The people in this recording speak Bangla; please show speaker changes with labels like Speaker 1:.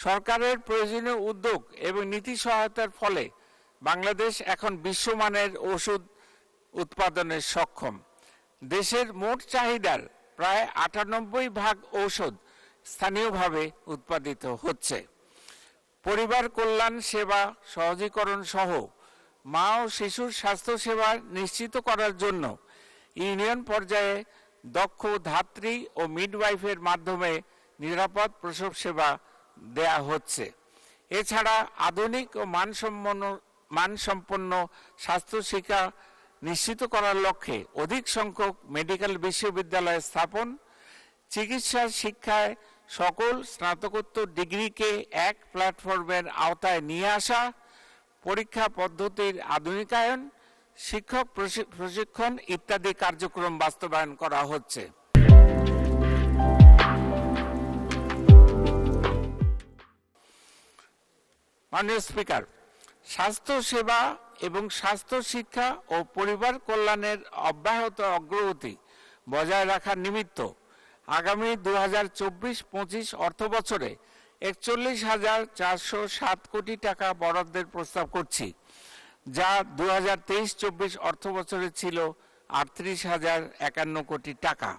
Speaker 1: সরকারের প্রয়োজনীয় উদ্যোগ এবং নীতি সহায়তার ফলে বাংলাদেশ এখন বিশ্বমানের ওষুধ উৎপাদনে সক্ষম। দেশের মোট চাহিদার প্রায় ৯৮% ঔষধ স্থানীয়ভাবে উৎপাদিত হচ্ছে। পরিবার কল্যাণ সেবা সহজীকরণ সহ মা ও শিশুর স্বাস্থ্যসেবা নিশ্চিত করার জন্য ইউনিয়ন পর্যায়ে দক্ষ ধাত্রী ও মিডওয়াইফের মাধ্যমে নিরাপদ প্রসব সেবা দেয়া হচ্ছে। এছাড়া আধুনিক ও মানসম্পন্ন স্বাস্থ্যশিক্ষা নিশ্চিত করার লক্ষ্যে অধিক সংখ্যক মেডিকেল বিশ্ববিদ্যালয় স্থাপন, চিকিৎসা শিক্ষায় সকল স্নাতকোত্তর ডিগ্রিকে এক প্ল্যাটফর্মের আওতায় নিয়ে আসা, পরীক্ষা পদ্ধতির আধুনিকায়ন, শিক্ষক প্রশিক্ষণ ইত্যাদি কার্যক্রম বাস্তবায়ন করা হচ্ছে। মাননীয় স্পিকার, স্বাস্থ্য সেবা এবং স্বাস্থ্য শিক্ষা ও পরিবার কল্যাণের অব্যাহত অগ্রগতি বজায় রাখার নিমিত্ত আগামী ২০২৪-২৫ অর্থবছরে ৪১,৪০৭ কোটি টাকা বরাদ্দের প্রস্তাব করছি, যা ২০২৩-২৪ অর্থবছরে ছিল ৩৮,০৫১ কোটি টাকা।